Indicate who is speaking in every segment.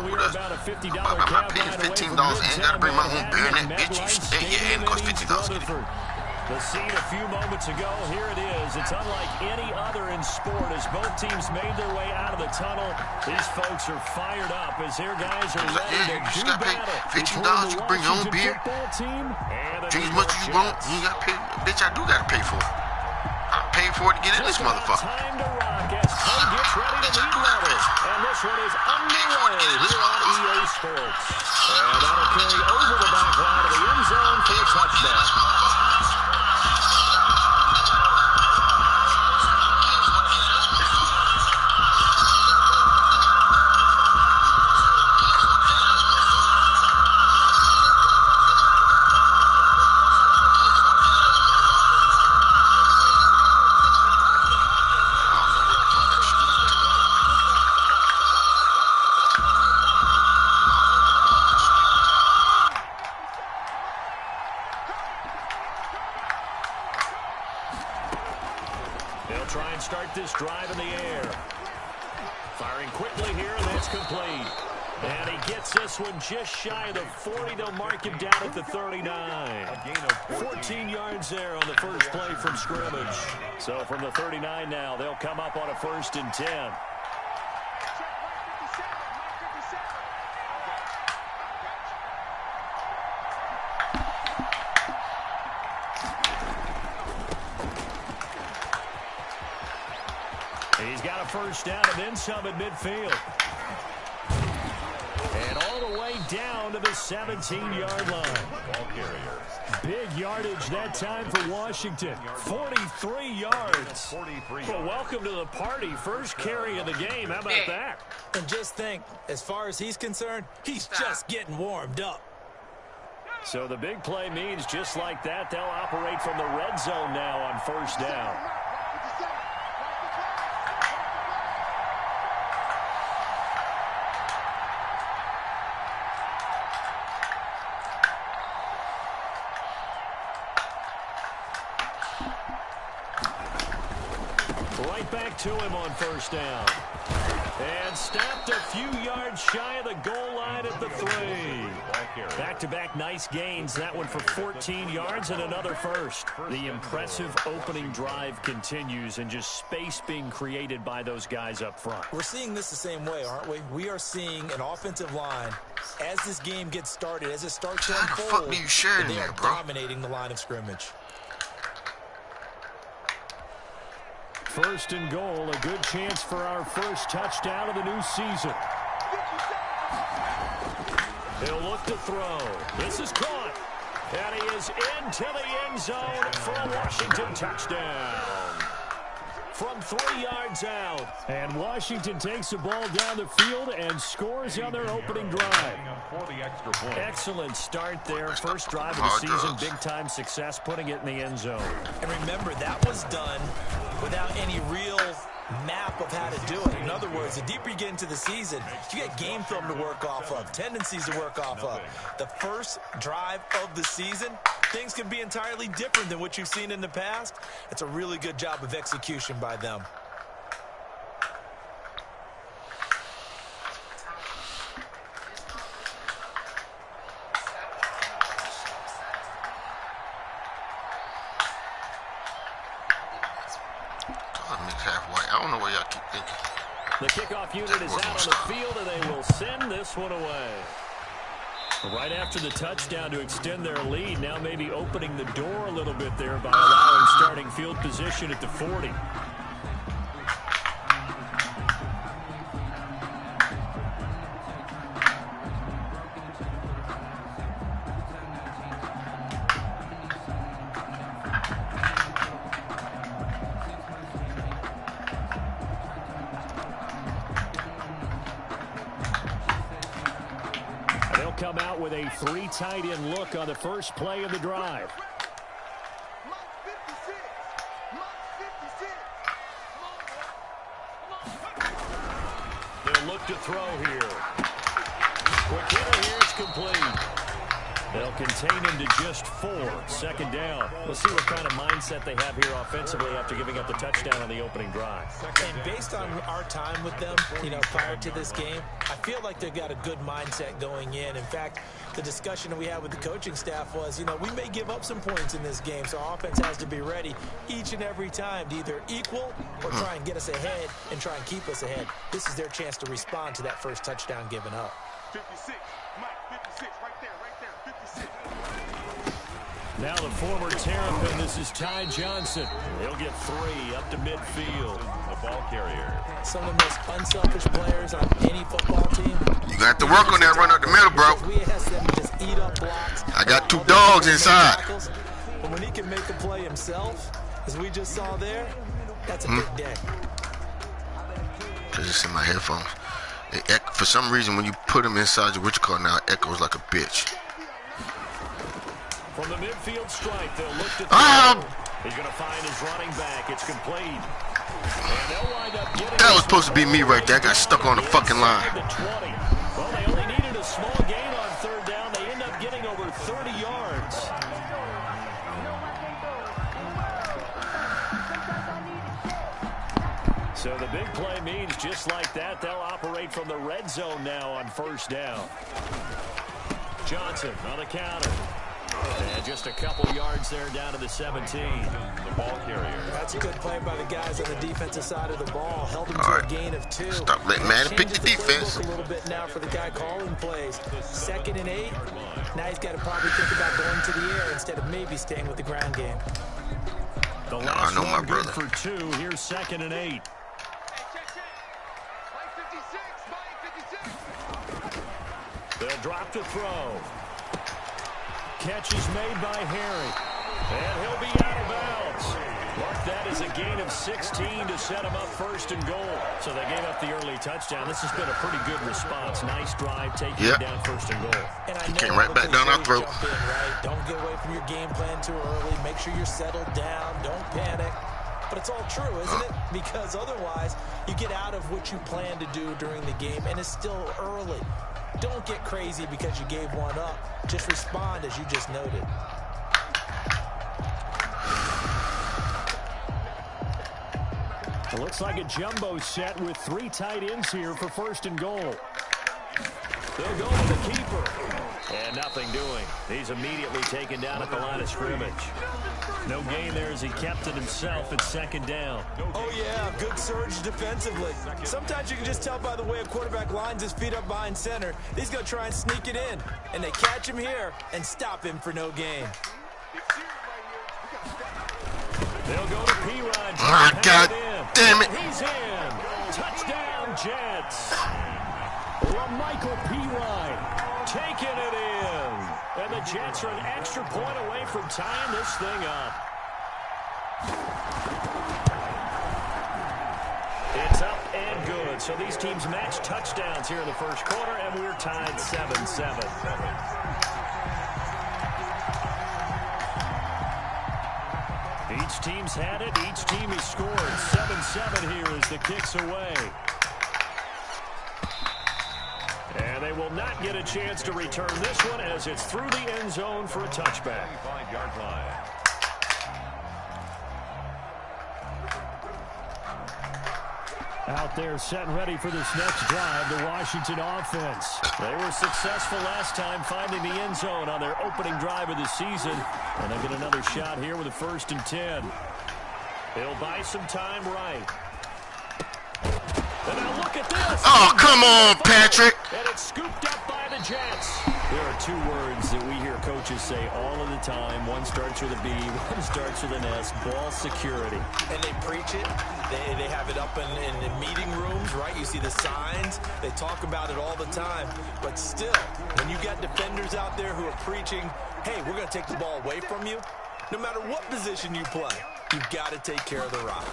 Speaker 1: fuck with us. I paid $15 and gotta bring my own beer in that bitch. You stay here and it costs $50.
Speaker 2: The scene a few moments ago, here it is. It's unlike any other in sport as both teams made their way out of the tunnel. These folks are fired up as their guys are ready to do battle.
Speaker 1: $15, you can bring your own beer. Drink as much as you want. You ain't gotta pay. Bitch, I do gotta pay for it. I paid for it to get in this motherfucker.
Speaker 2: Time to rock as Clay gets ready to lead level. And this one is underway here on EA Sports. And that'll carry over the back line of the end zone for a touchdown. Try and start this drive in the air. Firing quickly here, and that's complete. And he gets this one just shy of the 40. They'll mark him down at the 39. A gain of 14 yards there on the first play from scrimmage. So from the 39 now, they'll come up on a 1st and 10. He's got a first down and then some at midfield. And all the way down to the 17-yard line. Ball carrier. Big yardage that time for Washington. 43 yards. Well, welcome to the party. First carry of the game. How about that?
Speaker 3: And just think, as far as he's concerned, he's just getting warmed up.
Speaker 2: So the big play means just like that, they'll operate from the red zone now on first down. Right back to him on first down. And stopped a few yards shy of the goal line at the 3. Back-to-back nice gains. That one for 14 yards and another first. The impressive opening drive continues and just space being created by those guys up front.
Speaker 3: We're seeing this the same way, aren't we? We are seeing an offensive line as this game gets started, as it starts to unfold, they are dominating the line of scrimmage.
Speaker 2: First and goal, a good chance for our first touchdown of the new season. He'll look to throw. This is caught. And he is into the end zone for a Washington touchdown. From 3 yards out. And Washington takes the ball down the field and scores on their opening drive. Excellent start there. First drive of the season. Big-time success, putting it in the end zone.
Speaker 3: And remember, that was done without any real map of how to do it. In other words, the deeper you get into the season, you get game film to work off of, tendencies to work off of. The first drive of the season, things can be entirely different than what you've seen in the past. It's a really good job of execution by them.
Speaker 1: I don't know where y'all keep thinking.
Speaker 2: The kickoff unit is out on the field, and they will send this one away. Right after the touchdown to extend their lead, now maybe opening the door a little bit there by allowing starting field position at the 40. Come out with a 3 tight end look on the first play of the drive. They'll look to throw here. Quick hitter here is complete. They'll contain him to just 4. Second down. We'll see what kind of mindset they have here offensively after giving up the touchdown on the opening drive.
Speaker 3: And based on our time with them, prior to this game, I feel like they've got a good mindset going in. In fact, the discussion that we had with the coaching staff was, we may give up some points in this game, so our offense has to be ready each and every time to either equal or try and get us ahead and try and keep us ahead. This is their chance to respond to that first touchdown given up.
Speaker 4: 56, Mike, 56, right there, 56.
Speaker 2: Now the former Terrapin, this is Ty Johnson. He'll get 3 up to midfield. The ball carrier.
Speaker 3: Some of the most unselfish players on any football team.
Speaker 1: You got to work on that run up the middle, bro.
Speaker 3: We ask them to just eat up blocks.
Speaker 1: I got 2 dogs inside.
Speaker 3: But when he can make the play himself, as we just saw there, that's a big day.
Speaker 1: It's in my headphones. For some reason, when you put them inside your car now, it echoes like a bitch.
Speaker 2: From the midfield stripe, they'll look to he's going to find his running back. It's complete. And they'll wind up getting
Speaker 1: that was supposed to be me right there. I got stuck on the fucking line.
Speaker 2: Well, they only needed a small gain on third down. They end up getting over 30 yards. So the big play means just like that, they'll operate from the red zone now on first down. Johnson on the counter. And just a couple yards there down to the 17. The ball carrier.
Speaker 3: That's a good play by the guys on the defensive side of the ball. Held him to a gain of 2.
Speaker 1: Stop letting Madden pick the defense.
Speaker 3: A little bit now for the guy calling plays. 2nd and 8. Now he's got to probably think about going to the air instead of maybe staying with the ground game.
Speaker 2: The last
Speaker 1: I know my brother.
Speaker 2: For 2. Here's 2nd and 8. They'll drop to throw. Catch is made by Harry. And he'll be out of bounds. Mark that as a gain of 16 to set him up 1st and goal. So they gave up the early touchdown. This has been a pretty good response. Nice drive, taking it down 1st and goal.
Speaker 3: And I
Speaker 1: came right back down our throat.
Speaker 3: Don't get away from your game plan too early. Make sure you're settled down. Don't panic. But it's all true, isn't it? Because otherwise, you get out of what you plan to do during the game, and it's still early. Don't get crazy because you gave one up. Just respond as you just noted.
Speaker 2: It looks like a jumbo set with 3 tight ends here for 1st and goal. They'll go to the keeper. And nothing doing. He's immediately taken down at the line of scrimmage. No gain there as he kept it himself at 2nd down.
Speaker 3: Oh, yeah, good surge defensively. Sometimes you can just tell by the way a quarterback lines his feet up behind center. He's going to try and sneak it in. And they catch him here and stop him for no gain.
Speaker 2: They'll go to P-Rod.
Speaker 1: Oh, God damn it.
Speaker 2: He's in. Touchdown, Jets. Michael P-Rod taking it in. And the Jets are an extra point away from tying this thing up. It's up and good. So these teams match touchdowns here in the 1st quarter, and we're tied 7-7. Each team's had it. Each team has scored. 7-7 here as the kick's away. And they will not get a chance to return this one as it's through the end zone for a touchback. 5-yard line. Out there set and ready for this next drive, the Washington offense. They were successful last time finding the end zone on their opening drive of the season. And they get another shot here with a 1st and 10. They'll buy some time right. And now look at this.
Speaker 1: Oh, come on, Patrick.
Speaker 2: And it's scooped up by the Jets. There are 2 words that we hear coaches say all of the time. One starts with a B, one starts with an S. Ball security.
Speaker 3: And they preach it. They have it up in the meeting rooms, right? You see the signs. They talk about it all the time. But still, when you got defenders out there who are preaching, hey, we're going to take the ball away from you, no matter what position you play, you've got to take care of the rock.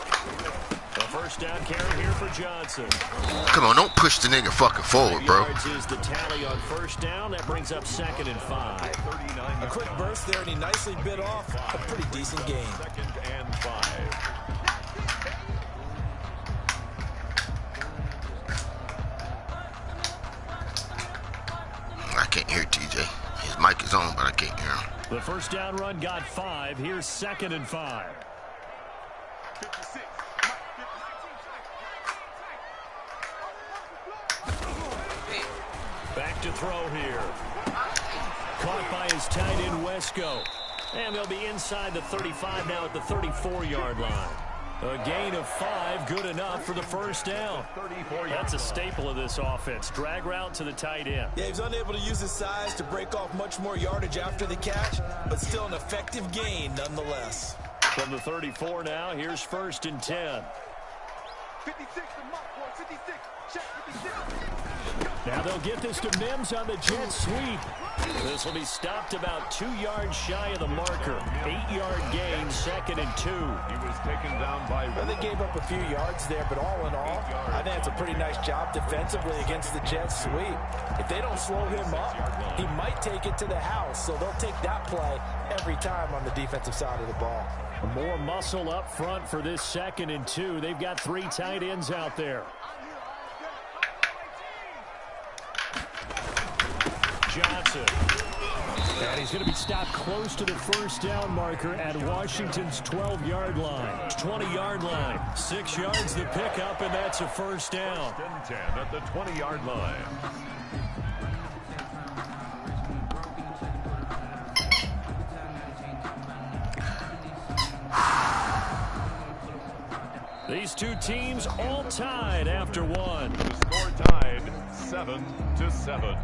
Speaker 2: A 1st down carry here for Johnson.
Speaker 1: Come on, don't push the nigga fucking forward, bro.
Speaker 2: Yards is the tally on 1st down. That brings up 2nd and 5.
Speaker 3: A quick burst there, and he nicely bit off a pretty decent game.
Speaker 2: 2nd and 5.
Speaker 1: I can't hear TJ. His mic is on, but I can't hear him.
Speaker 2: The first down run got 5. Here's 2nd and 5.
Speaker 4: 56.
Speaker 2: Back to throw here. Caught by his tight end, Wesco. And they'll be inside the 35 now at the 34-yard line. A gain of 5, good enough for the first down. That's a staple of this offense. Drag route to the tight end.
Speaker 3: Yeah, he was unable to use his size to break off much more yardage after the catch, but still an effective gain nonetheless.
Speaker 2: From the 34 now, here's 1st and 10.
Speaker 4: 56, the mark, boy, 56. Check 56.
Speaker 2: Now they'll get this to Mims on the jet sweep. This will be stopped about 2 yards shy of the marker. 8-yard gain, 2nd and 2.
Speaker 5: He was taken down by...
Speaker 3: Well, they gave up a few yards there, but all in all, I think it's a pretty nice job defensively against the jet sweep. If they don't slow him up, he might take it to the house, so they'll take that play every time on the defensive side of the ball.
Speaker 2: More muscle up front for this 2nd and 2. They've got 3 tight ends out there. Johnson. And he's going to be stopped close to the first down marker at Washington's 12-yard line. 20-yard line. 6 yards the pickup, and that's a first down.
Speaker 5: 1st and 10 at the 20-yard line.
Speaker 2: These two teams all tied after one.
Speaker 5: The score tied 7-7.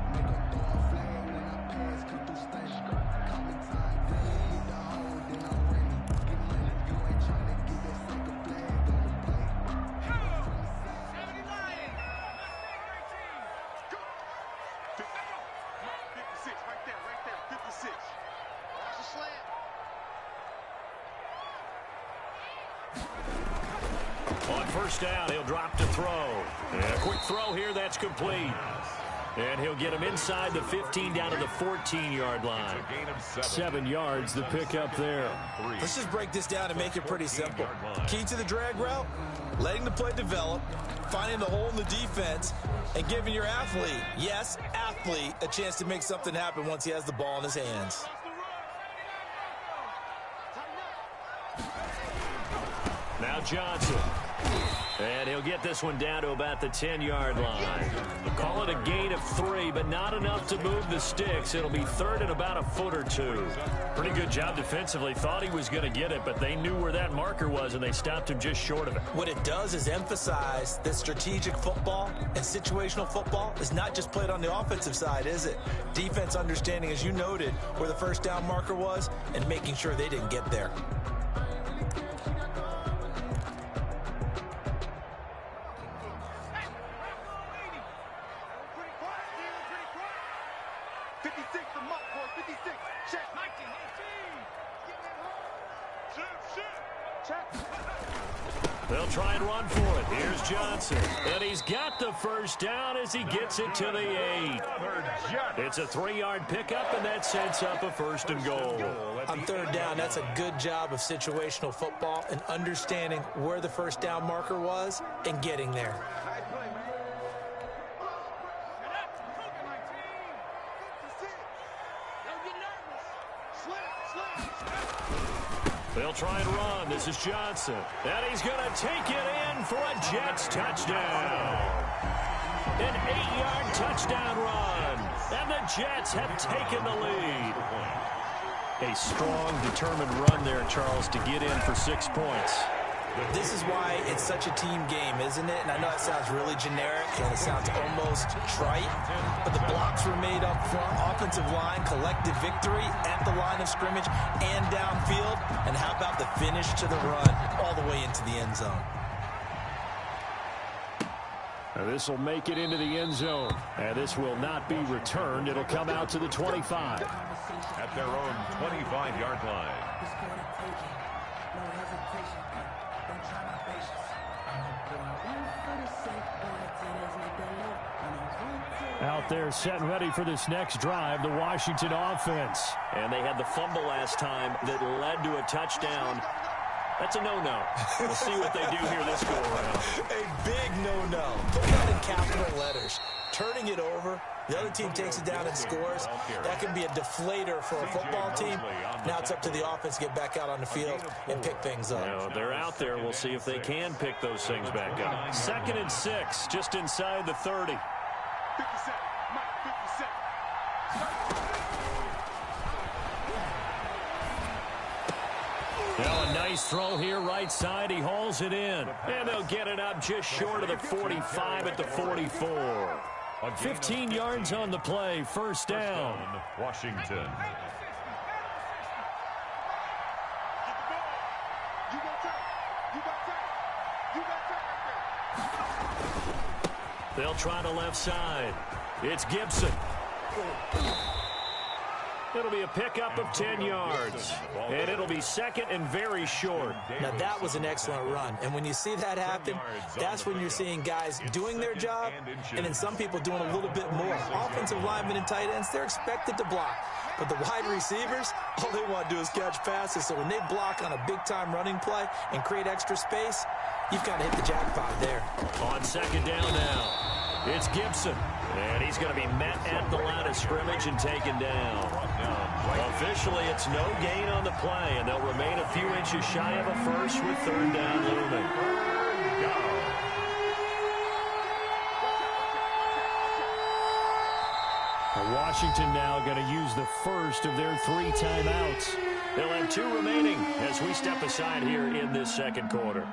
Speaker 2: On first down, he'll drop to throw. And a quick throw here, that's complete. And he'll get him inside the 15 down to the 14-yard line. 7 yards, the pickup there.
Speaker 3: Let's just break this down and make it pretty simple. Key to the drag route, letting the play develop, finding the hole in the defense, and giving your athlete, yes, athlete, a chance to make something happen once he has the ball in his hands.
Speaker 2: Now Johnson. And he'll get this one down to about the 10-yard line. Call it a gain of 3, but not enough to move the sticks. It'll be 3rd and about a foot or 2. Pretty good job defensively. Thought he was going to get it, but they knew where that marker was, and they stopped him just short of it.
Speaker 3: What it does is emphasize that strategic football and situational football is not just played on the offensive side, is it? Defense understanding, as you noted, where the first down marker was and making sure they didn't get there.
Speaker 2: They'll try and run for it. Here's Johnson. And he's got the first down as he gets it to the 8. It's a 3-yard pickup, and that sets up a 1st and goal.
Speaker 3: On 3rd down, that's a good job of situational football and understanding where the first down marker was and getting there.
Speaker 2: They'll try and run. This is Johnson. And he's going to take it in for a Jets touchdown. An 8-yard touchdown run. And the Jets have taken the lead. A strong, determined run there, Charles, to get in for 6 points.
Speaker 3: This is why it's such a team game, isn't it? And I know it sounds really generic and it sounds almost trite, but the blocks were made up front, offensive line, collective victory at the line of scrimmage and downfield. And how about the finish to the run all the way into the end zone?
Speaker 2: Now this will make it into the end zone. And this will not be returned. It'll come out to the 25.
Speaker 5: At their own 25-yard line.
Speaker 2: Out there setting ready for this next drive, the Washington offense. And they had the fumble last time that led to a touchdown. That's a no-no. We'll see what they do here this go-around.
Speaker 3: A big no-no. Put that in capital letters. turning it over. The other team takes it down and scores. That can be a deflator for a football team. Now it's up to the offense to get back out on the field and pick things up.
Speaker 2: Now, they're out there. We'll see if they can pick those things back up. 2nd and 6, just inside the 30.
Speaker 4: 50 cents. Mike, 50 cents.
Speaker 2: Now a nice throw here, right side. He hauls it in. And they'll get it up just short of the 45 at the 44. 15 yards on the play, first down.
Speaker 5: Washington.
Speaker 4: Get the ball. You got time. You got time. You got time right there.
Speaker 2: They'll try the left side. It's Gibson. It'll be a pickup of 10 yards. And it'll be 2nd and very short.
Speaker 3: Now, that was an excellent run. And when you see that happen, that's when you're seeing guys doing their job and then some people doing a little bit more. Offensive linemen and tight ends, they're expected to block. But the wide receivers, all they want to do is catch passes. So when they block on a big-time running play and create extra space, you've got to hit the jackpot there.
Speaker 2: On 2nd down now, it's Gibson. And he's going to be met at the line of scrimmage and taken down. Officially, it's no gain on the play, and they'll remain a few inches shy of a first with 3rd down looming. Washington now going to use the first of their 3 timeouts. They'll have 2 remaining as we step aside here in this 2nd quarter.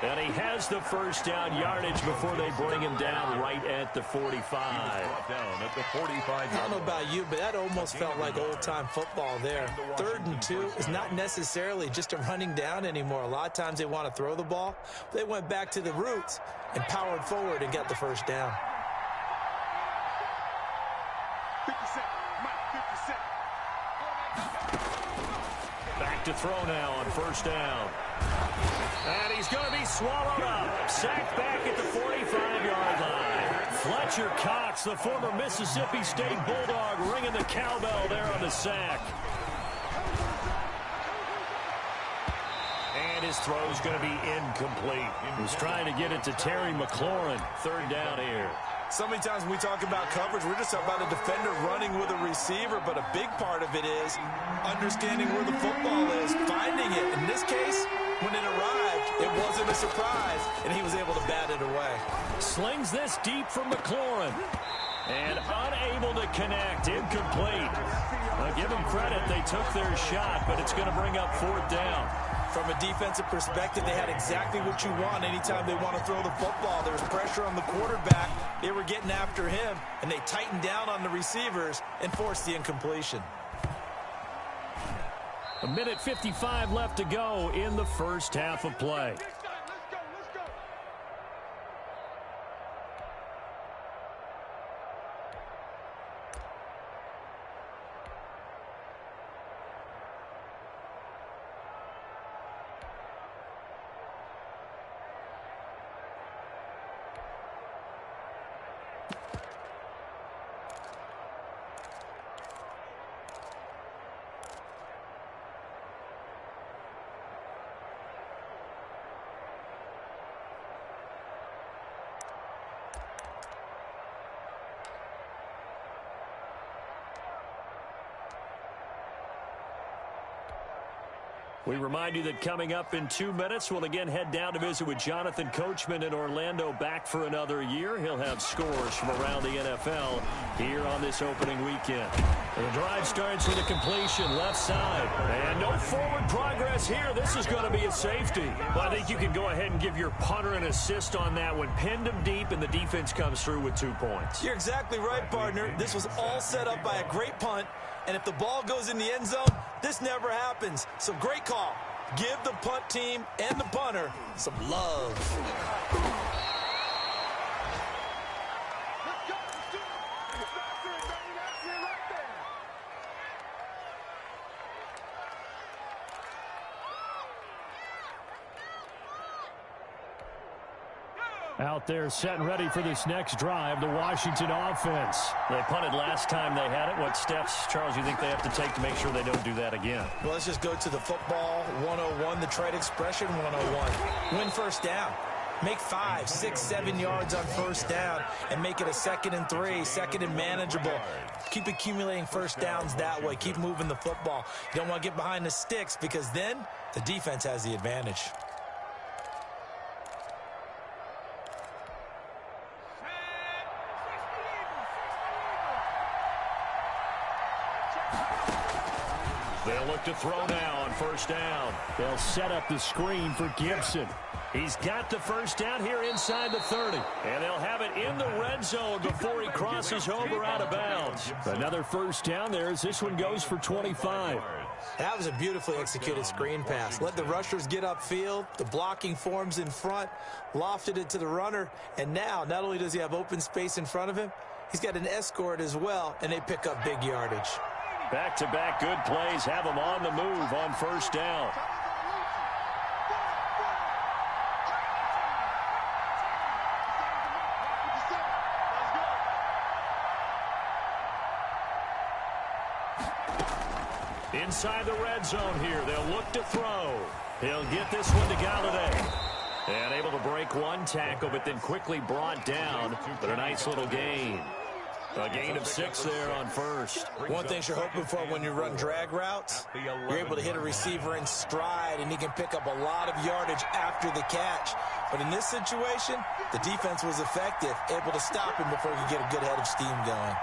Speaker 2: And he has the first down yardage before they bring him down right at the 45.
Speaker 5: Down at the 45.
Speaker 3: I don't know about you, but that almost felt like old-time football there. 3rd and 2 is not necessarily just a running down anymore. A lot of times they want to throw the ball. They went back to the roots and powered forward and got the first down.
Speaker 4: 50 cents. Mike, 50 cents.
Speaker 2: Back to throw now on 1st down. And he's going to be swallowed up. Sacked back at the 45-yard line. Fletcher Cox, the former Mississippi State Bulldog, ringing the cowbell there on the sack. And his throw's going to be incomplete. He was trying to get it to Terry McLaurin. 3rd down here.
Speaker 3: So many times when we talk about coverage, we're just talking about a defender running with a receiver, but a big part of it is understanding where the football is, finding it. In this case, when it arrived, it wasn't a surprise, and he was able to bat it away.
Speaker 2: Slings this deep from McLaurin. And unable to connect, incomplete. Now, give them credit, they took their shot, but it's going to bring up 4th down.
Speaker 3: From a defensive perspective, they had exactly what you want anytime they want to throw the football. There was pressure on the quarterback. They were getting after him, and they tightened down on the receivers and forced the incompletion.
Speaker 2: 1:55 left to go in the first half of play. We remind you that coming up in 2 minutes, we'll again head down to visit with Jonathan Coachman in Orlando, back for another year. He'll have scores from around the NFL here on this opening weekend. And the drive starts with a completion left side. And no forward progress here. This is going to be a safety. Well, I think you can go ahead and give your punter an assist on that one. Pinned him deep, and the defense comes through with 2 points.
Speaker 3: You're exactly right, partner. This was all set up by a great punt. And if the ball goes in the end zone, this never happens. So great call. Give the punt team and the punter some love.
Speaker 2: Out there setting ready for this next drive, the Washington offense. They punted last time they had it. What steps, Charles, you think they have to take to make sure they don't do that again?
Speaker 3: Well, let's just go to the football 101, the trade expression 101. Win first down. Make 5, 6, 7 yards on first down and make it a 2nd and 3, 2nd and manageable. Keep accumulating first downs that way. Keep moving the football. You don't want to get behind the sticks because then the defense has the advantage.
Speaker 2: They'll look to throw now on first down. They'll set up the screen for Gibson. He's got the first down here inside the 30. And they'll have it in the red zone before he crosses over out of bounds. Another first down there as this one goes for 25.
Speaker 3: That was a beautifully executed screen pass. Let the rushers get upfield. The blocking forms in front. Lofted it to the runner. And now, not only does he have open space in front of him, he's got an escort as well, and they pick up big yardage.
Speaker 2: Back-to-back good plays have him on the move on first down. Inside the red zone here, they'll look to throw. He'll get this one to Galladay. And able to break one tackle, but then quickly brought down. But a nice little gain. A gain of 6 there on first.
Speaker 3: One thing you're hoping for when you run drag routes, you're able to hit a receiver in stride, and he can pick up a lot of yardage after the catch. But in this situation, the defense was effective, able to stop him before he could get a good head of steam going.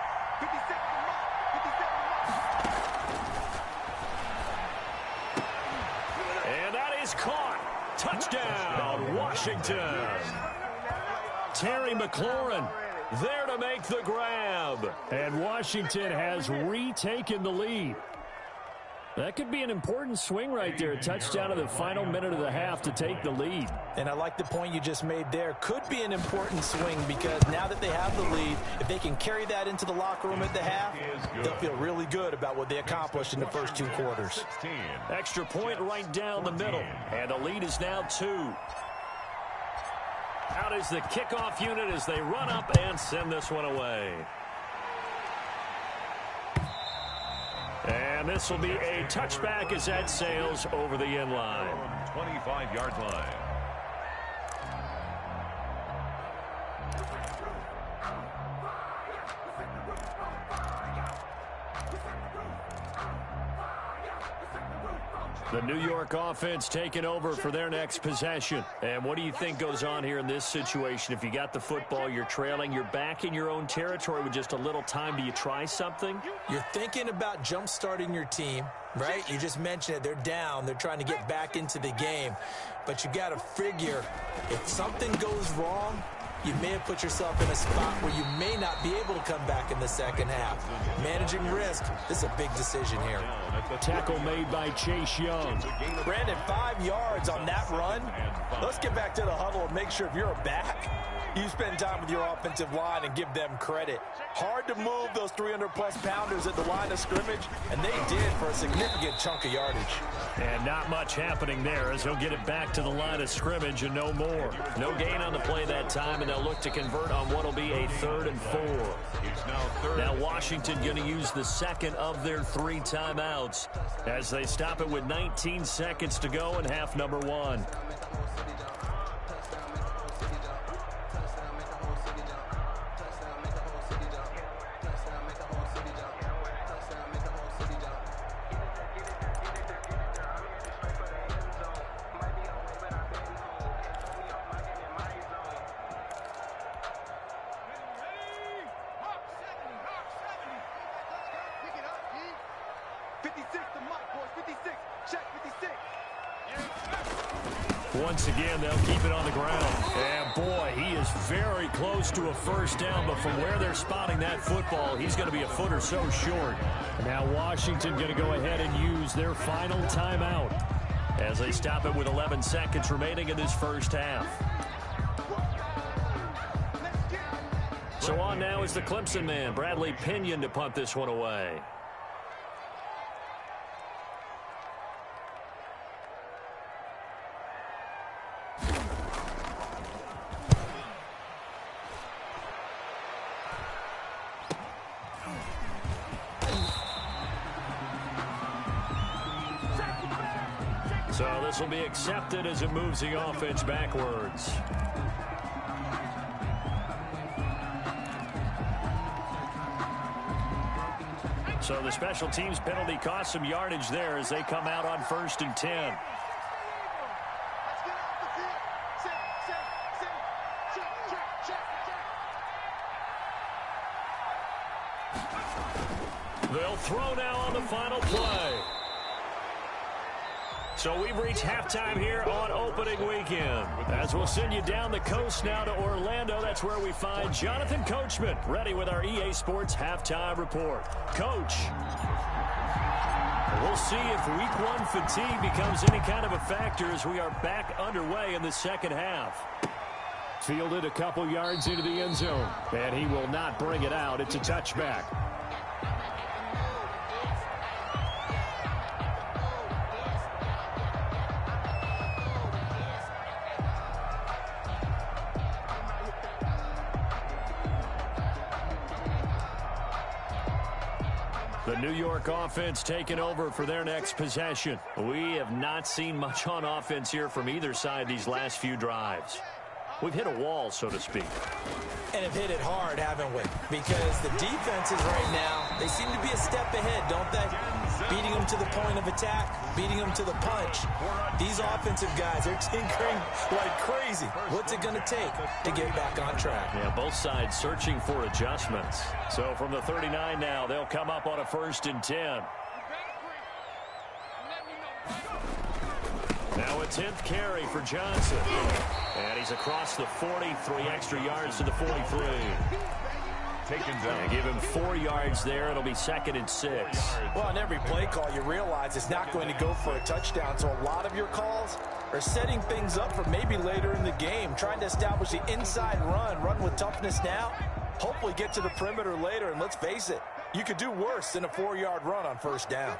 Speaker 2: And that is caught. Touchdown, Washington. Terry McLaurin there to make the grab. And Washington has retaken the lead. That could be an important swing right there. A touchdown in the final minute of the half to take the lead.
Speaker 3: And I like the point you just made there. Could be an important swing because now that they have the lead, if they can carry that into the locker room at the half, they'll feel really good about what they accomplished in the first 2 quarters.
Speaker 2: Extra point right down the middle. And the lead is now 2. Out is the kickoff unit as they run up and send this one away. And this will be a touchback as that sails over the end line.
Speaker 5: 25-yard line.
Speaker 2: The New York offense taking over for their next possession. And what do you think goes on here in this situation? If you got the football, you're trailing, you're back in your own territory with just a little time. Do you try something?
Speaker 3: You're thinking about jump-starting your team, right? You just mentioned it. They're down. They're trying to get back into the game. But you got to figure if something goes wrong, you may have put yourself in a spot where you may not be able to come back in the second half. Managing risk, this is a big decision here.
Speaker 2: Tackle made by Chase Young.
Speaker 3: Brandon, 5 yards on that run. Let's get back to the huddle and make sure if you're a back, you spend time with your offensive line and give them credit. Hard to move those 300-plus pounders at the line of scrimmage, and they did for a significant chunk of yardage.
Speaker 2: And not much happening there as he'll get it back to the line of scrimmage and no more. No gain on the play that time, and they'll look to convert on what will be a 3rd and 4. Now Washington going to use the second of their 3 timeouts as they stop it with 19 seconds to go in half number 1. Once again, they'll keep it on the ground. And boy, he is very close to a first down, but from where they're spotting that football, he's going to be a foot or so short. Now Washington going to go ahead and use their final timeout as they stop it with 11 seconds remaining in this first half. So on now is the Clemson man, Bradley Pinion, to punt this one away. So this will be accepted as it moves the offense backwards. So the special teams penalty cost some yardage there as they come out on 1st and 10. They'll throw now on the final play. So we've reached halftime here on opening weekend. As we'll send you down the coast now to Orlando, that's where we find Jonathan Coachman, ready with our EA Sports halftime report. Coach, we'll see if week 1 fatigue becomes any kind of a factor as we are back underway in the second half. Fielded a couple yards into the end zone, and he will not bring it out. It's a touchback. The New York offense taking over for their next possession. We have not seen much on offense here from either side these last few drives. We've hit a wall, so to speak.
Speaker 3: And have hit it hard, haven't we? Because the defenses right now, they seem to be a step ahead, don't they? Beating them to the point of attack, beating them to the punch. These offensive guys are tinkering like crazy. What's it going to take to get back on track?
Speaker 2: Yeah, both sides searching for adjustments. So from the 39 now, they'll come up on a 1st and 10. Now a 10th carry for Johnson. And he's across the 40, 3 extra yards to the 43.
Speaker 5: Taken down.
Speaker 2: Give him 4 yards there. It'll be 2nd and 6.
Speaker 3: Well, on every play call, you realize it's not going to go for a touchdown. So a lot of your calls are setting things up for maybe later in the game, trying to establish the inside run with toughness now, hopefully get to the perimeter later. And let's face it, you could do worse than a 4-yard run on 1st down.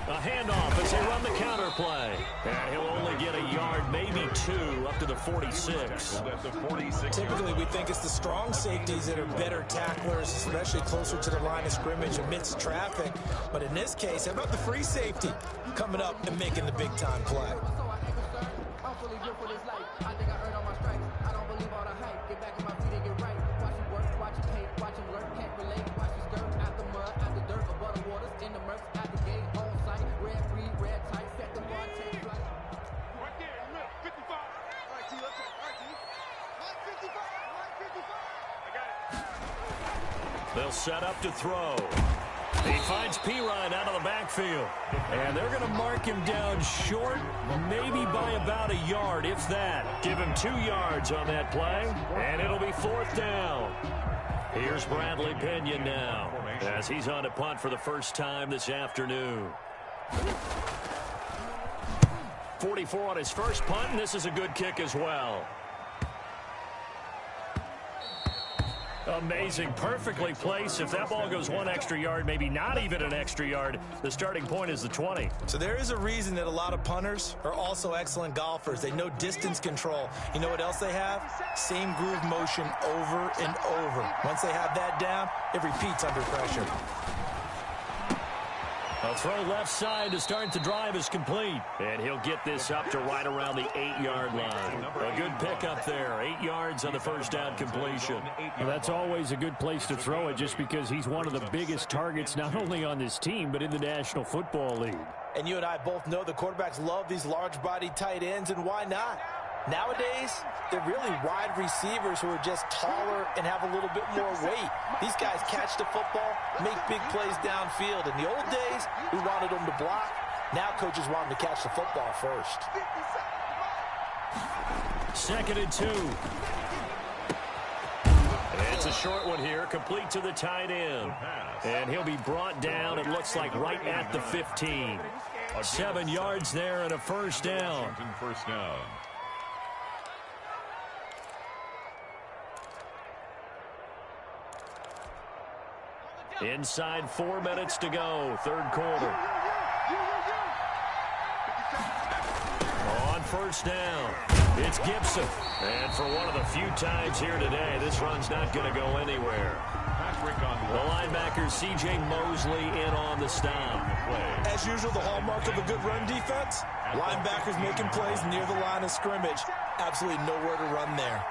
Speaker 2: A handoff as they run the counter play. And he'll only get a yard, maybe 2, up to the 46.
Speaker 3: Typically, we think it's the strong safeties that are better tacklers, especially closer to the line of scrimmage amidst traffic. But in this case, how about the free safety coming up and making the big-time play?
Speaker 2: They'll set up to throw. He finds Pirine out of the backfield. And they're going to mark him down short, maybe by about a yard, if that. Give him 2 yards on that play, and it'll be 4th down. Here's Bradley Pinion now, as he's on a punt for the first time this afternoon. 44 on his first punt, and this is a good kick as well. Amazing, perfectly placed. If that ball goes 1 extra yard, maybe not even an extra yard, the starting point is the 20.
Speaker 3: So there is a reason that a lot of punters are also excellent golfers. They know distance control. You know what else they have? Same groove motion over and over. Once they have that down, it repeats under pressure.
Speaker 2: A throw left side to start the drive is complete. And he'll get this up to right around the 8-yard line. A good pickup there. 8 yards on the first down completion.
Speaker 6: Well, that's always a good place to throw it just because he's one of the biggest targets not only on this team but in the National Football League.
Speaker 3: And you and I both know the quarterbacks love these large-bodied tight ends, and why not? Nowadays, they're really wide receivers who are just taller and have a little bit more weight. These guys catch the football, make big plays downfield. In the old days, we wanted them to block. Now coaches want them to catch the football first.
Speaker 2: 2nd and 2. It's a short one here, complete to the tight end. And he'll be brought down, it looks like, right at the 15. 7 yards there and a first down. Inside 4 minutes to go, 3rd quarter. On 1st down, it's Gibson. And for one of the few times here today, this run's not going to go anywhere. The linebacker, C.J. Mosley, in on the stop.
Speaker 5: play.
Speaker 3: As usual, the hallmark of a good run defense, linebackers making plays near the line of scrimmage. Absolutely nowhere to run there.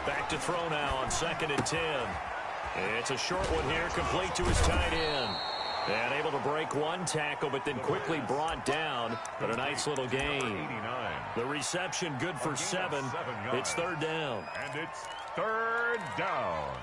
Speaker 2: Back to throw now on 2nd and 10. It's a short one here, complete to his tight end. And able to break one tackle, but then quickly brought down. But a nice little gain. The reception good for 7. It's 3rd down.
Speaker 5: And it's 3rd down.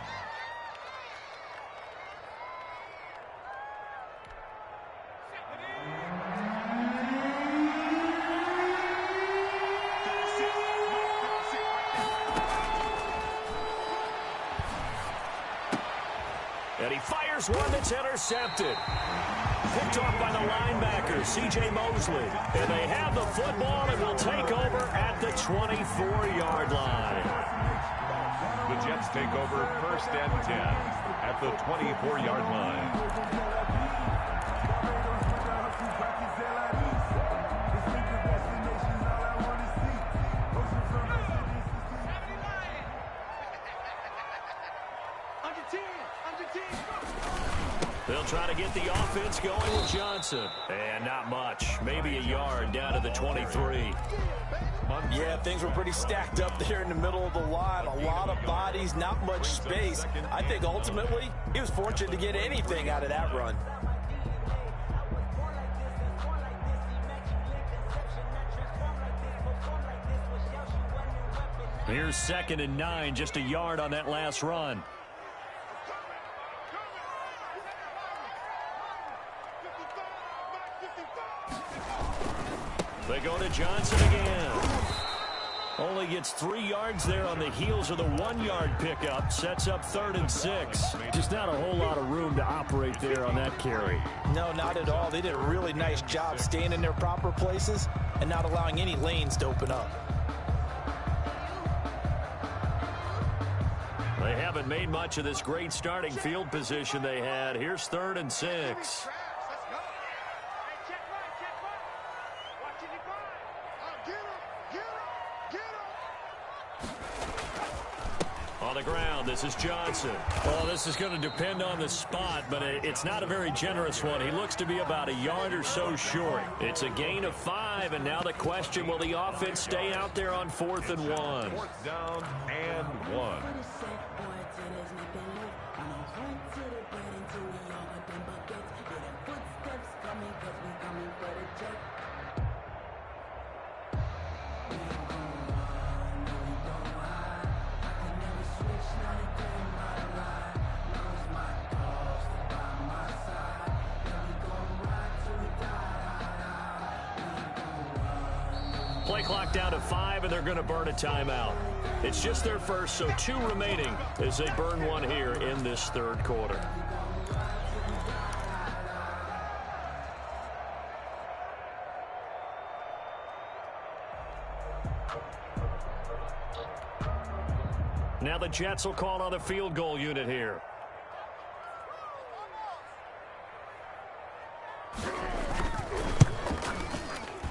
Speaker 2: And he fires one that's intercepted. Picked off by the linebacker, C.J. Mosley. And they have the football and will take over at the 24-yard line.
Speaker 5: The Jets take over 1st and 10 at the 24-yard line.
Speaker 2: They'll try to get the offense going with Johnson. And not much. Maybe a yard down to the 23.
Speaker 3: Yeah, things were pretty stacked up there in the middle of the line. A lot of bodies, not much space. I think ultimately he was fortunate to get anything out of that run.
Speaker 2: Here's 2nd and 9, just a yard on that last run. They go to Johnson again. Only gets 3 yards there on the heels of the 1-yard pickup. Sets up 3rd and 6.
Speaker 6: Just not a whole lot of room to operate there on that carry.
Speaker 3: No, not at all. They did a really nice job staying in their proper places and not allowing any lanes to open up.
Speaker 2: They haven't made much of this great starting field position they had. Here's 3rd and 6. On the ground, this is Johnson.
Speaker 6: Well, this is going to depend on the spot, but it's not a very generous one. He looks to be about a yard or so short.
Speaker 2: It's a gain of 5, and now the question, will the offense stay out there on 4th and 1?
Speaker 5: 4th down and 1.
Speaker 2: Play clock down to 5, and they're going to burn a timeout. It's just their first, so 2 remaining as they burn one here in this 3rd quarter. Now the Jets will call on a field goal unit here.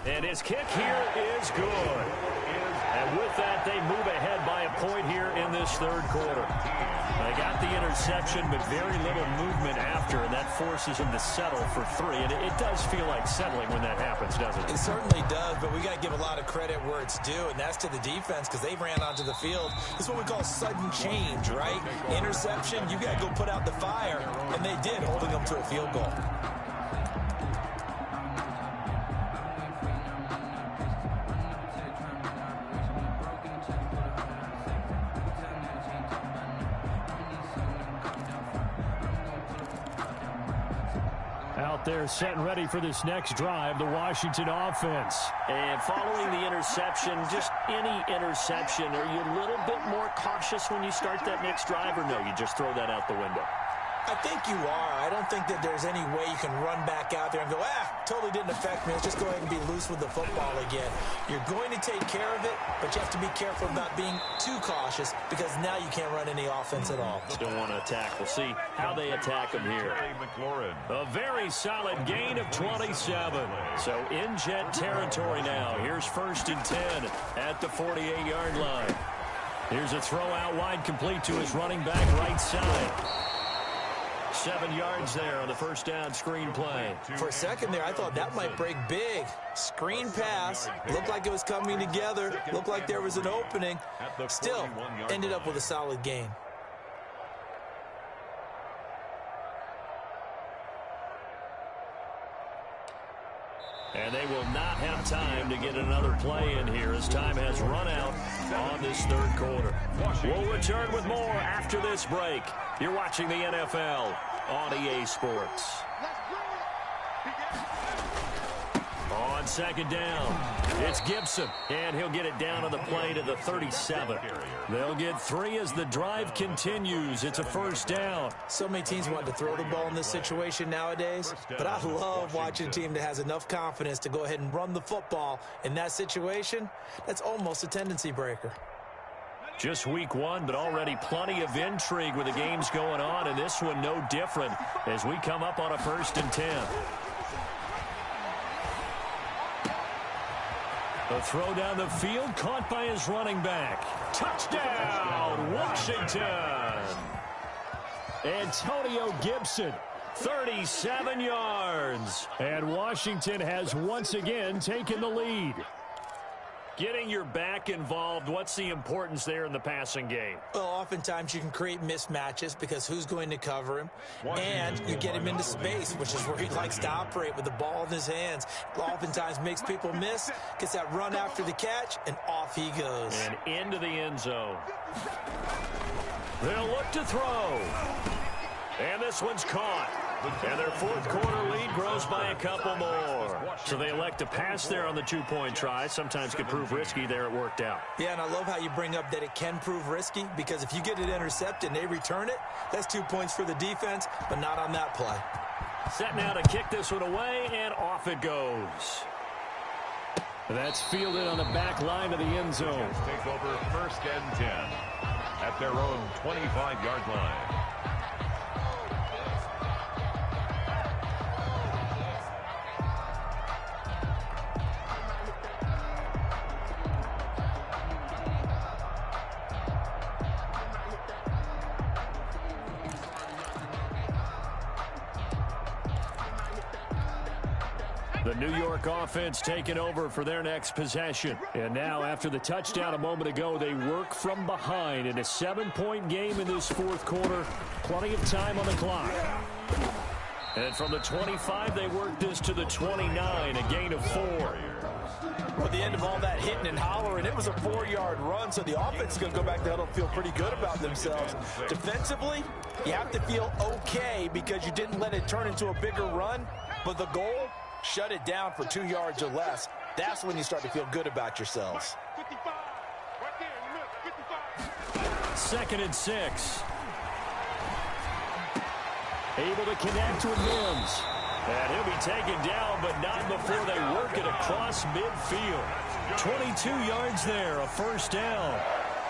Speaker 2: And his kick here is good. And with that, they move ahead by a point here in this 3rd quarter. They got the interception, but very little movement after, and that forces them to settle for 3. And it does feel like settling when that happens, doesn't it?
Speaker 3: It certainly does, but we got to give a lot of credit where it's due, and that's to the defense because they ran onto the field. This is what we call sudden change, right? Interception, you got to go put out the fire, and they did, holding them to a field goal.
Speaker 6: Out there set and ready for this next drive, the Washington offense.
Speaker 2: And following the interception, just any interception, are you a little bit more cautious when you start that next drive, or no, you just throw that out the window?
Speaker 3: I think you are. I don't think that there's any way you can run back out there and go, totally didn't affect me. Let's just go ahead and be loose with the football again. You're going to take care of it, but you have to be careful about being too cautious because now you can't run any offense at all.
Speaker 2: Still want to attack. We'll see how they attack them here. A very solid gain of 27. So in Jet territory now. Here's 1st and 10 at the 48-yard line. Here's a throw out wide complete to his running back right side. 7 yards there on the first down screen play.
Speaker 3: For a second there, I thought that might break big. Screen pass. Looked like it was coming together. Looked like there was an opening. Still, ended up with a solid gain.
Speaker 2: And they will not have time to get another play in here as time has run out on this third quarter. We'll return with more after this break. You're watching the NFL on EA Sports. On second down, it's Gibson, and he'll get it down on the play to the 37. They'll get 3 as the drive continues. It's a first down.
Speaker 3: So many teams want to throw the ball in this situation nowadays, but I love watching a team that has enough confidence to go ahead and run the football in that situation. That's almost a tendency breaker.
Speaker 2: Just week 1, but already plenty of intrigue with the games going on, and this one no different as we come up on a 1st and 10. A throw down the field, caught by his running back. Touchdown, Washington! Antonio Gibson, 37 yards. And Washington has once again taken the lead. Getting your back involved, what's the importance there in the passing game?
Speaker 3: Well, oftentimes you can create mismatches because who's going to cover him, and you get him into space, which is where he likes to operate with the ball in his hands. Oftentimes makes people miss, gets that run after the catch, and off he goes.
Speaker 2: And into the end zone. They'll look to throw. And this one's caught. And their fourth quarter lead grows by a couple more. So they elect to pass there on the 2-point try. Sometimes could prove risky. There it worked out.
Speaker 3: Yeah, and I love how you bring up that it can prove risky, because if you get it intercepted and they return it, that's 2 points for the defense, but not on that play.
Speaker 2: Set now to kick this one away, and off it goes. That's fielded on the back line of the end zone.
Speaker 5: Take over 1st and 10 at their own 25-yard line.
Speaker 2: The New York offense taking over for their next possession. And now, after the touchdown a moment ago, they work from behind in a 7-point game in this fourth quarter. Plenty of time on the clock. And from the 25, they work this to the 29, a gain of 4.
Speaker 3: Well, at the end of all that hitting and hollering, it was a 4-yard run, so the offense is going to go back to the huddle and feel pretty good about themselves. Defensively, you have to feel okay because you didn't let it turn into a bigger run, but the goal, shut it down for 2 yards or less. That's when you start to feel good about yourselves.
Speaker 4: 55. Right there in the middle. 55.
Speaker 2: 2nd and 6. Able to connect with Mims. And he'll be taken down, but not before they work it across midfield. 22 yards there, a first down.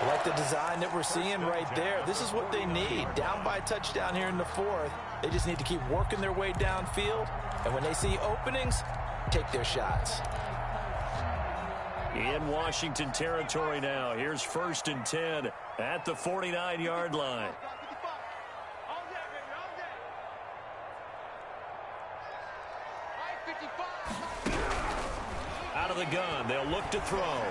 Speaker 3: I like the design that we're seeing right there. This is what they need. Down by a touchdown here in the 4th. They just need to keep working their way downfield. And when they see openings, take their shots.
Speaker 2: In Washington territory now. Here's 1st and 10 at the 49-yard line. Out of the gun, they'll look to throw.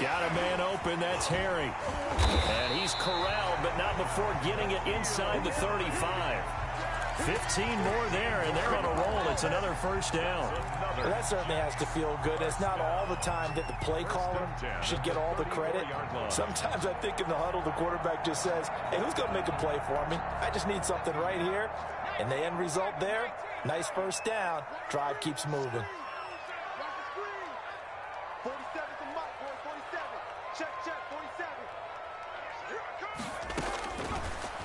Speaker 2: Got a man open, that's Harry. And he's corralled, but not before getting it inside the 35. 15 more there, and they're on a roll. It's another first down.
Speaker 3: Well, that certainly has to feel good. It's not all the time that the play caller should get all the credit. Sometimes I think in the huddle, the quarterback just says, hey, who's going to make a play for me? I just need something right here. And the end result there, nice first down. Drive keeps moving.
Speaker 4: 47 to Mike, boy, 47. Check, 47.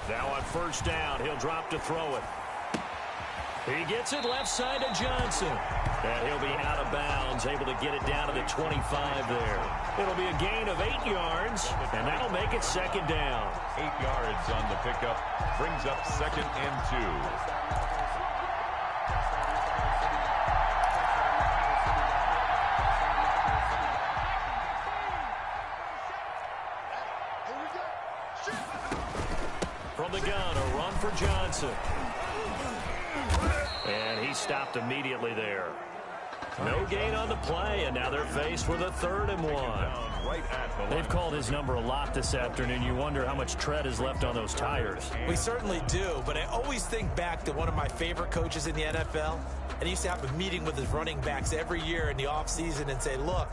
Speaker 2: Now on first down, he'll drop to throw it. He gets it left side to Johnson. And he'll be out of bounds, able to get it down to the 25 there. It'll be a gain of 8 yards, and that'll make it second down.
Speaker 5: 8 yards on the pickup, brings up 2nd and 2.
Speaker 2: From the gun, a run for Johnson. And he stopped immediately there. No gain on the play, and now they're faced with a 3rd and 1. They've called his number a lot this afternoon. You wonder how much tread is left on those tires.
Speaker 3: We certainly do, but I always think back to one of my favorite coaches in the NFL, and he used to have a meeting with his running backs every year in the offseason and say, look,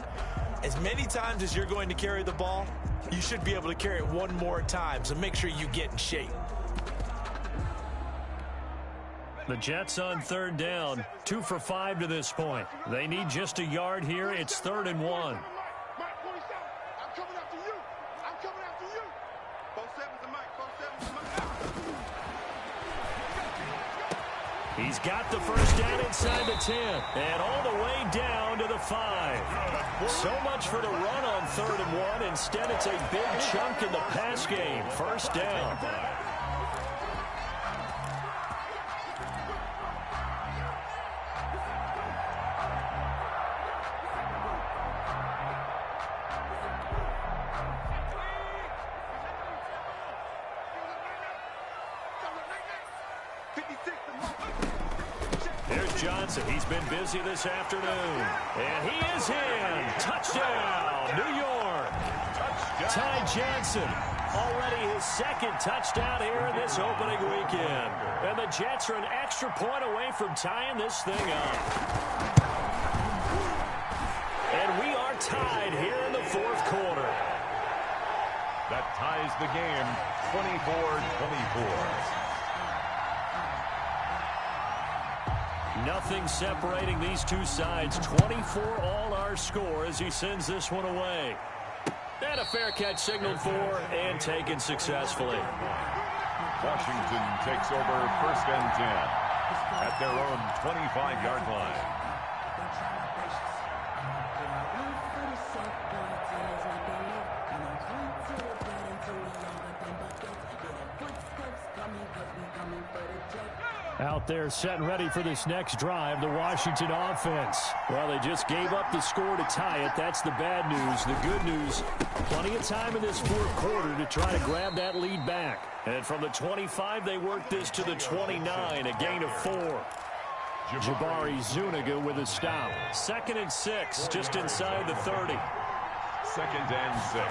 Speaker 3: as many times as you're going to carry the ball, you should be able to carry it one more time, so make sure you get in shape.
Speaker 2: The Jets on 3rd down, 2 for 5 to this point. They need just a yard here. It's 3rd and 1.
Speaker 4: Mike 47, I'm coming after you. I'm coming after you. 47's the Mike. 47's the Mike.
Speaker 2: He's got the first down inside the 10 and all the way down to the 5. So much for the run on 3rd and 1. Instead, it's a big chunk in the pass game. First down. Here's Johnson. He's been busy this afternoon. And he is in. Touchdown, New York. Ty Johnson. Already his 2nd touchdown here in this opening weekend. And the Jets are an extra point away from tying this thing up. And we are tied here in the 4th quarter.
Speaker 5: That ties the game 24-24.
Speaker 2: Nothing separating these two sides. 24 all our score as he sends this one away. And a fair catch signaled for and taken successfully.
Speaker 5: Washington takes over 1st and 10 at their own 25-yard line.
Speaker 6: Out there set and ready for this next drive, the Washington offense. Well, they just gave up the score to tie it. That's the bad news. The good news, plenty of time in this 4th quarter to try to grab that lead back. And from the 25, they work this to the 29, a gain of 4. Jabari Zuniga with a stop. 2nd and 6, just inside the 30.
Speaker 5: 2nd and 6.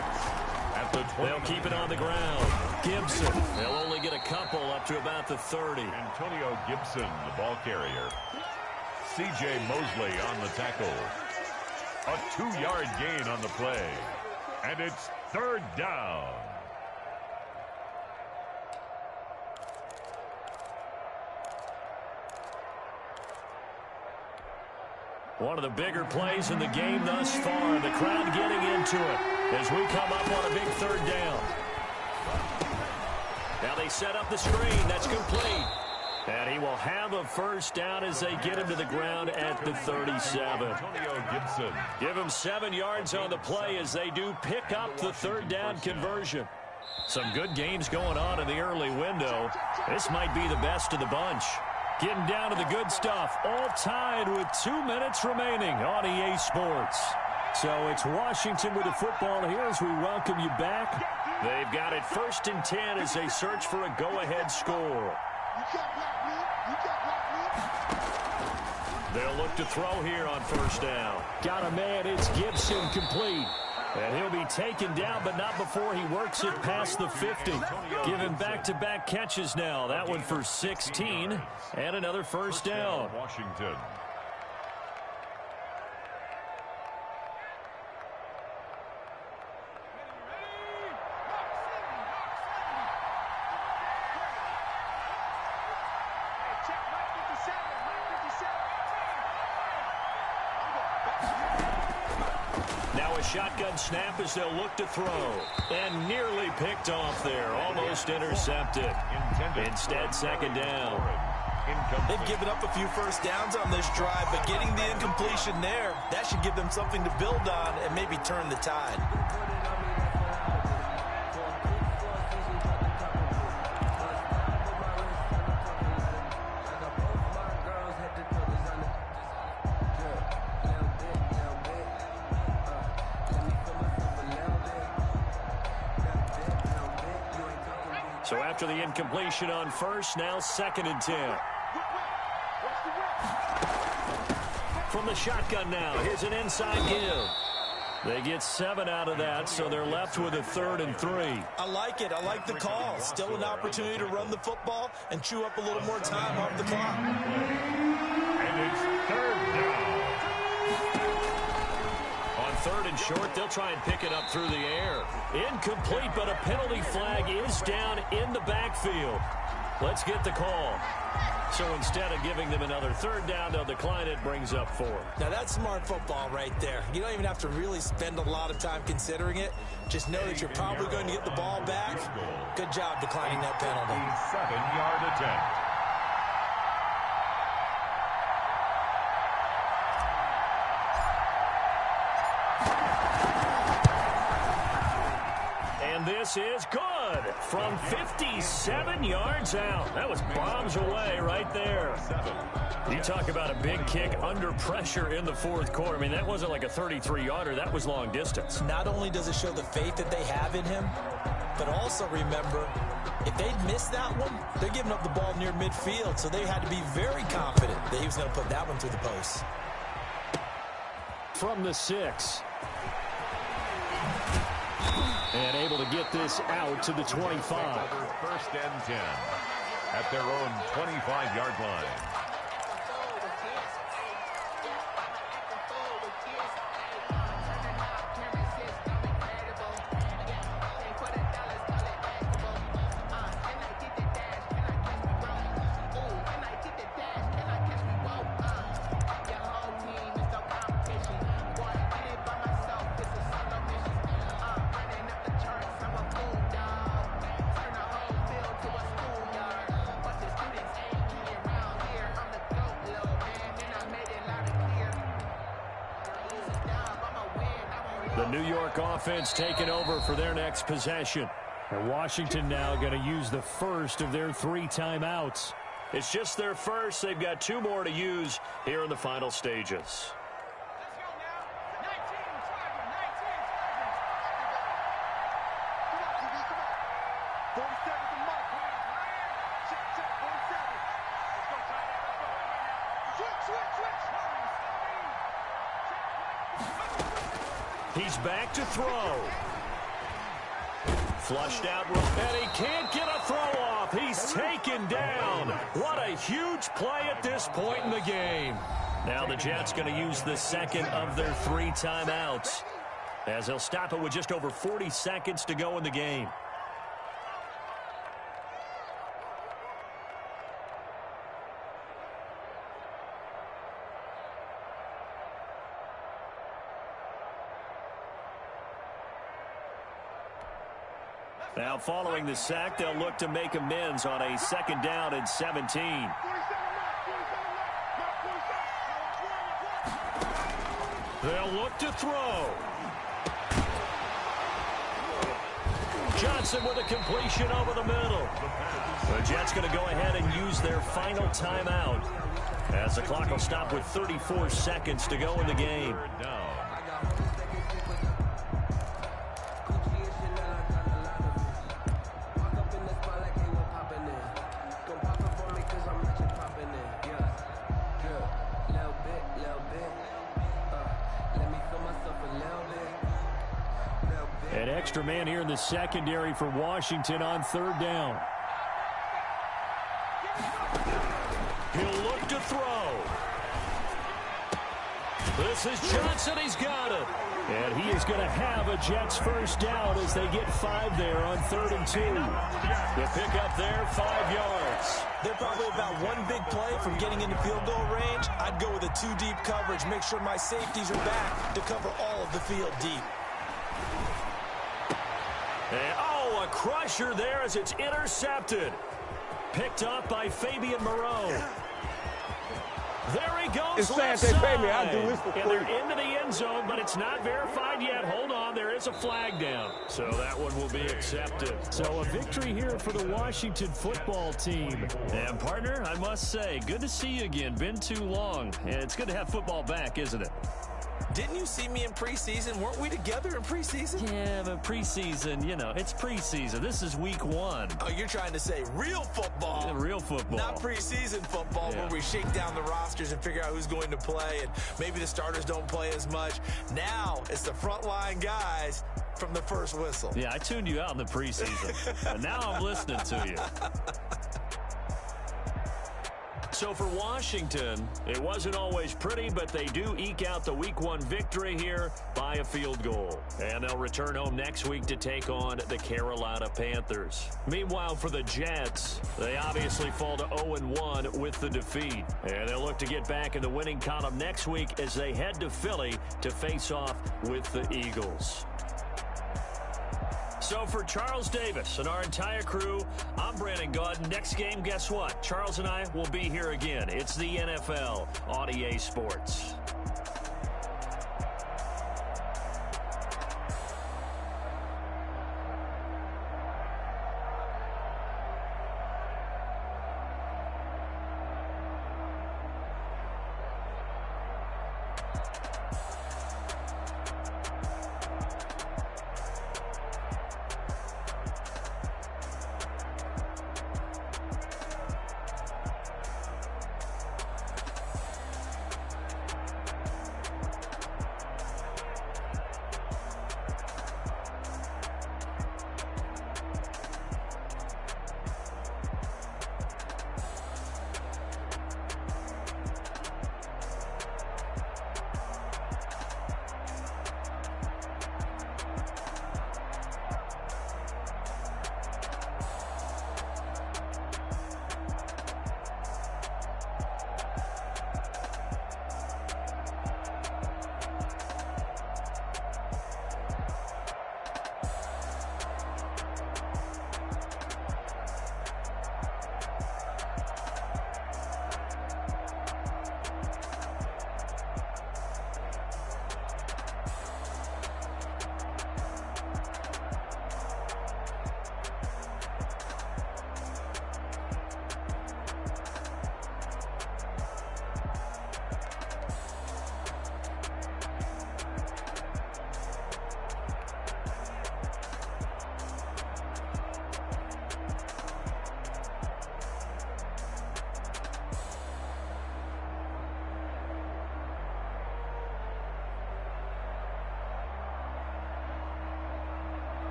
Speaker 5: At the 20.
Speaker 2: They'll keep it on the ground. Gibson. They'll only get a couple up to about the 30.
Speaker 5: Antonio Gibson, the ball carrier. C.J. Mosley on the tackle. A 2-yard gain on the play. And it's 3rd down.
Speaker 2: One of the bigger plays in the game thus far. The crowd getting into it as we come up on a big 3rd down. Now they set up the screen. That's complete. And he will have a first down as they get him to the ground at the 37.
Speaker 5: Antonio Gibson.
Speaker 2: Give him 7 yards on the play as they do pick up the 3rd down conversion. Some good games going on in the early window. This might be the best of the bunch. Getting down to the good stuff, all tied with 2 minutes remaining on EA Sports. So it's Washington with the football here as we welcome you back. They've got it 1st and 10 as they search for a go-ahead score. They'll look to throw here on 1st down.
Speaker 6: Got a man, it's Gibson, complete.
Speaker 2: And he'll be taken down, but not before he works it past the 50. Give him back-to-back catches now. That one for 16 and another first down.
Speaker 5: Washington.
Speaker 2: Shotgun snap as they'll look to throw. And nearly picked off there. Almost intercepted. Instead, 2nd down.
Speaker 3: They've given up a few first downs on this drive, but getting the incompletion there, that should give them something to build on and maybe turn the tide.
Speaker 6: So after the incompletion on first, now 2nd and 10. From the shotgun now, here's an inside give. They get 7 out of that, so they're left with a 3rd and 3.
Speaker 3: I like it. I like the call. Still an opportunity to run the football and chew up a little more time off the clock.
Speaker 5: And it's 3rd down.
Speaker 6: On 3rd and short, they'll try and pick it up through the air. Incomplete, but a penalty flag is down in the backfield. Let's get the call. So instead of giving them another 3rd down, they'll decline it, brings up 4.
Speaker 3: Now, that's smart football right there. You don't even have to really spend a lot of time considering it. Just know that you're probably going to get the ball back. Good job declining that penalty.
Speaker 5: 7-yard attempt.
Speaker 6: And this is good from 57 yards out. That was bombs away right there. You talk about a big kick under pressure in the 4th quarter. I mean, that wasn't like a 33-yarder. That was long distance.
Speaker 3: Not only does it show the faith that they have in him, but also remember, if they'd missed that one, they're giving up the ball near midfield, so they had to be very confident that he was going to put that one through the post.
Speaker 6: From the 6. And able to get this out to the 25.
Speaker 5: 1st and 10 at their own 25-yard line.
Speaker 6: The New York offense taking over for their next possession. And Washington now going to use the first of their 3 timeouts. It's just their first. They've got 2 more to use here in the final stages. He's back to throw. Flushed out, and he can't get a throw off. He's taken down. What a huge play at this point in the game. Now the Jets going to use the 2nd of their 3 timeouts, as they'll stop it with just over 40 seconds to go in the game. Now following the sack, they'll look to make amends on a 2nd down and 17. They'll look to throw. Johnson with a completion over the middle. The Jets going to go ahead and use their final timeout, as the clock will stop with 34 seconds to go in the game. An extra man here in the secondary for Washington on 3rd down. He'll look to throw. This is Johnson. He's got it. And he is going to have a Jets first down as they get 5 there on 3rd and 2. The pickup there, 5 yards.
Speaker 3: They're probably about 1 big play from getting into field goal range. I'd go with a 2 deep coverage. Make sure my safeties are back to cover all of the field deep.
Speaker 6: And, oh, a crusher there as it's intercepted. Picked up by Fabian Moreau. There he goes.
Speaker 7: It's sad they pay me. I do this for free.
Speaker 6: And they're into the end zone, but it's not verified yet. Hold on. There is a flag down. So that one will be accepted. So a victory here for the Washington football team. And, partner, I must say, good to see you again. Been too long. And it's good to have football back, isn't it?
Speaker 3: Didn't you see me in preseason? Weren't we together in preseason?
Speaker 6: Yeah, but preseason, you know, it's preseason. This is week 1.
Speaker 3: Oh, you're trying to say real football.
Speaker 6: Yeah, real football.
Speaker 3: Not preseason football where we shake down the rosters and figure out who's going to play, and maybe the starters don't play as much. Now it's the frontline guys from the first whistle.
Speaker 6: Yeah, I tuned you out in the preseason, and now I'm listening to you. So for Washington, it wasn't always pretty, but they do eke out the Week 1 victory here by a field goal. And they'll return home next week to take on the Carolina Panthers. Meanwhile, for the Jets, they obviously fall to 0-1 with the defeat. And they'll look to get back in the winning column next week as they head to Philly to face off with the Eagles. So for Charles Davis and our entire crew, I'm Brandon Gaudin. Next game, guess what? Charles and I will be here again. It's the NFL on EA Sports.